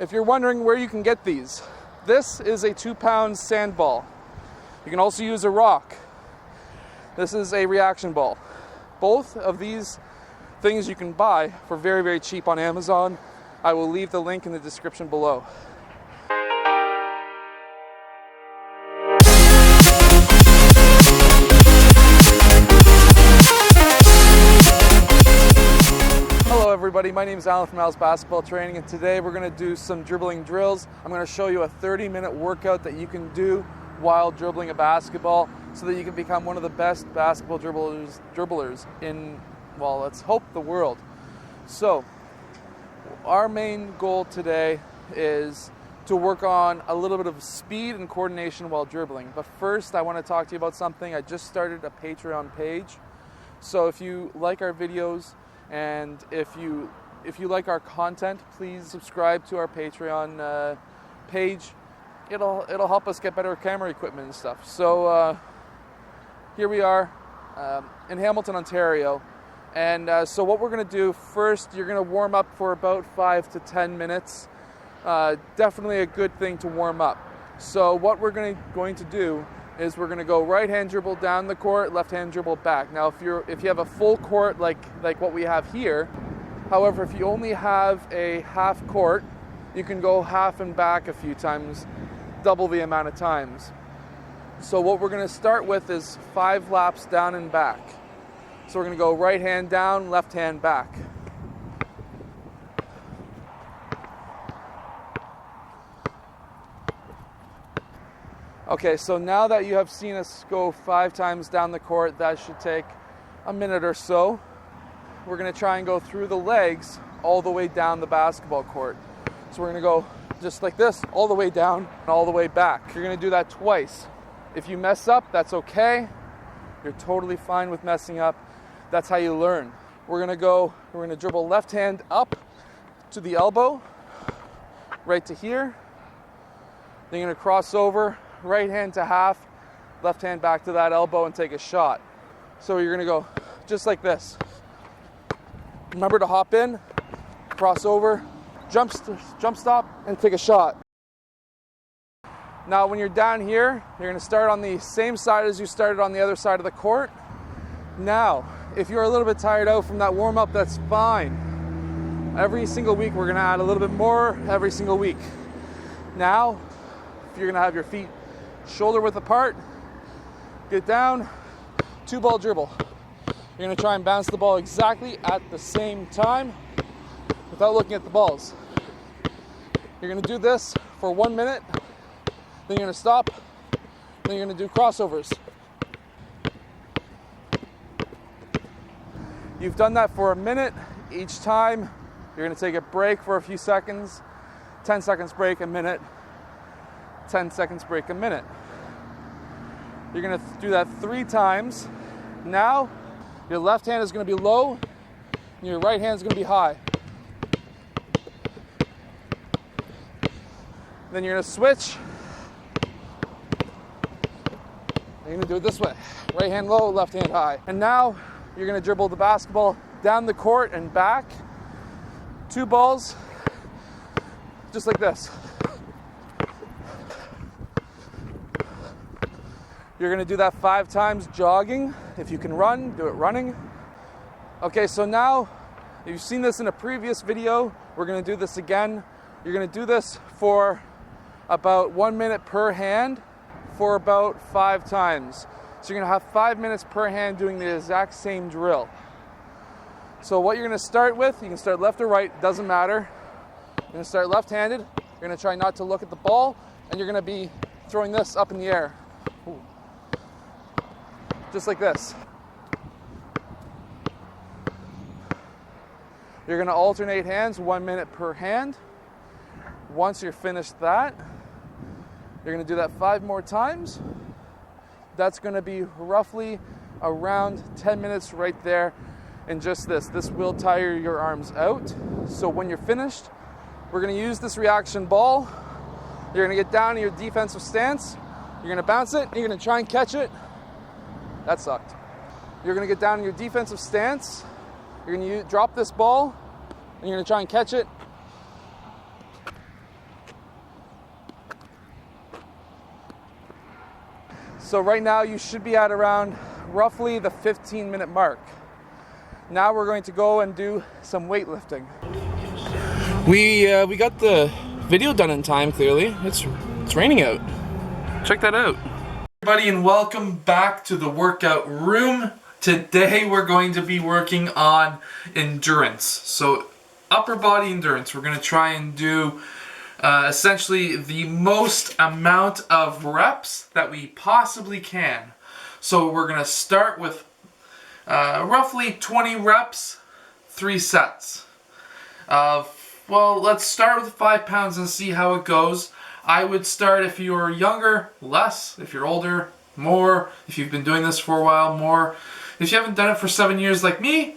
If you're wondering where you can get these, this is a 2-pound sand ball. You can also use a rock. This is a reaction ball. Both of these things you can buy for very, very cheap on Amazon. I will leave the link in the description below. Hello everybody, my name is Alan from Al's Basketball Training, and today we're going to do some dribbling drills. I'm going to show you a 30-minute workout that you can do while dribbling a basketball so that you can become one of the best basketball dribblers in, well, let's hope the world. So, our main goal today is to work on a little bit of speed and coordination while dribbling. But first, I want to talk to you about something. I just started a Patreon page. So if you like our videos, and if you like our content, please subscribe to our Patreon page. It'll help us get better camera equipment and stuff. So here we are in Hamilton, Ontario. And so what we're going to do first, you're going to warm up for about 5 to 10 minutes. Definitely a good thing to warm up. So what we're going to do is we're going to go right hand dribble down the court, left hand dribble back. Now if you have a full court like what we have here, however, if you only have a half court, you can go half and back a few times, double the amount of times. So what we're going to start with is 5 laps down and back. So we're going to go right hand down, left hand back. Okay, so now that you have seen us go 5 times down the court, that should take a minute or so. We're going to try and go through the legs all the way down the basketball court. So we're going to go just like this, all the way down and all the way back. You're going to do that twice. If you mess up, that's okay. You're totally fine with messing up. That's how you learn. We're going to dribble left hand up to the elbow, right to here. Then you're going to cross over, right hand to half, left hand back to that elbow and take a shot. So you're going to go just like this. Remember to hop in, cross over, jump stop, and take a shot. Now when you're down here, you're going to start on the same side as you started on the other side of the court. Now, if you're a little bit tired out from that warm-up, that's fine. Every single week we're going to add a little bit more every single week. Now, if you're going to have your feet shoulder width apart, get down, 2-ball dribble. You're going to try and bounce the ball exactly at the same time without looking at the balls. You're going to do this for 1 minute, then you're going to stop, then you're going to do crossovers. You've done that for a minute. Each time, you're going to take a break for a few seconds, 10 seconds break, a minute, 10 seconds break, a minute. You're going to do that 3 times. Now, your left hand is going to be low, and your right hand is going to be high. Then you're going to switch. You're going to do it this way. Right hand low, left hand high. And now, you're going to dribble the basketball down the court and back. 2 balls, just like this. You're going to do that 5 times jogging. If you can run, do it running. Okay, so now, if you've seen this in a previous video, we're going to do this again. You're going to do this for about 1 minute per hand for about 5 times. So you're going to have 5 minutes per hand doing the exact same drill. So what you're going to start with, you can start left or right, doesn't matter. You're going to start left-handed. You're going to try not to look at the ball, and you're going to be throwing this up in the air. Ooh. Just like this. You're going to alternate hands, 1 minute per hand. Once you're finished that, you're going to do that 5 more times. That's going to be roughly around 10 minutes right there. And just this will tire your arms out. So when you're finished, we're going to use this reaction ball. You're going to get down in your defensive stance. You're going to bounce it, and you're going to try and catch it. That sucked. You're going to get down in your defensive stance. You're going to drop this ball, and you're going to try and catch it. So right now you should be at around roughly the 15-minute mark. Now we're going to go and do some weightlifting. We got the video done in time, clearly. It's raining out. Check that out. Everybody, and welcome back to the workout room. Today we're going to be working on endurance. So upper body endurance. We're going to try and do essentially the most amount of reps that we possibly can. So we're going to start with roughly 20 reps, 3 sets. Well, let's start with 5 pounds and see how it goes. I would start, if you're younger, less. If you're older, more. If you've been doing this for a while, more. If you haven't done it for 7 years like me,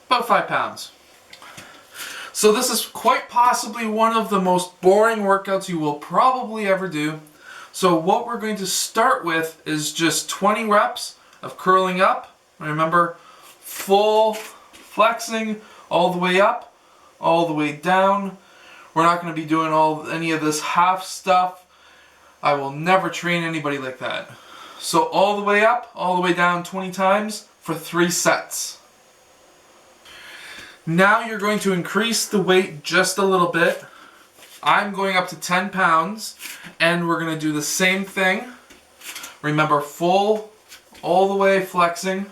about 5 pounds. So this is quite possibly one of the most boring workouts you will probably ever do. So what we're going to start with is just 20 reps of curling up. Remember, full flexing all the way up, all the way down. We're not going to be doing any of this half stuff. I will never train anybody like that. So all the way up, all the way down 20 times for 3 sets. Now you're going to increase the weight just a little bit. I'm going up to 10 pounds and we're going to do the same thing. Remember, full, all the way flexing.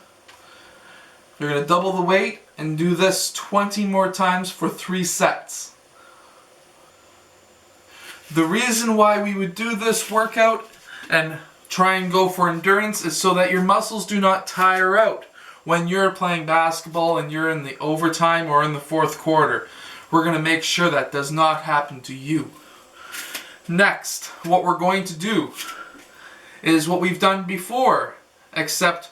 You're going to double the weight and do this 20 more times for 3 sets. The reason why we would do this workout and try and go for endurance is so that your muscles do not tire out when you're playing basketball and you're in the overtime or in the 4th quarter. We're going to make sure that does not happen to you. Next, what we're going to do is what we've done before, except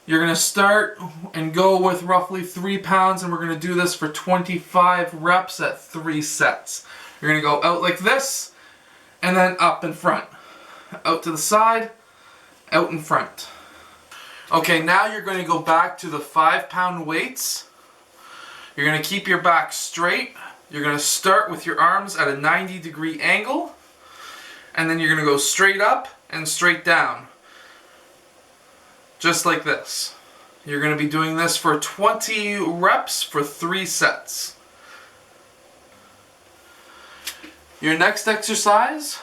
you're going to start and go with roughly 3 pounds, and we're going to do this for 25 reps at 3 sets. You're going to go out like this, and then up in front. Out to the side, out in front. Okay, now you're going to go back to the 5-pound weights. You're going to keep your back straight. You're going to start with your arms at a 90-degree angle, and then you're going to go straight up and straight down. Just like this. You're going to be doing this for 20 reps for 3 sets. Your next exercise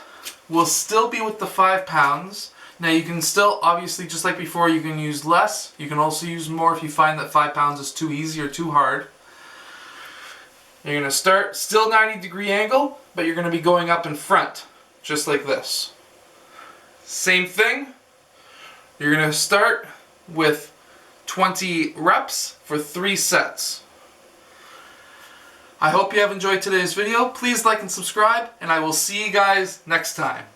will still be with the 5 pounds. Now you can still, obviously, just like before, you can use less. You can also use more if you find that 5 pounds is too easy or too hard. You're going to start, still 90-degree angle, but you're going to be going up in front, just like this. Same thing. You're going to start with 20 reps for 3 sets. I hope you have enjoyed today's video. Please like and subscribe, and I will see you guys next time.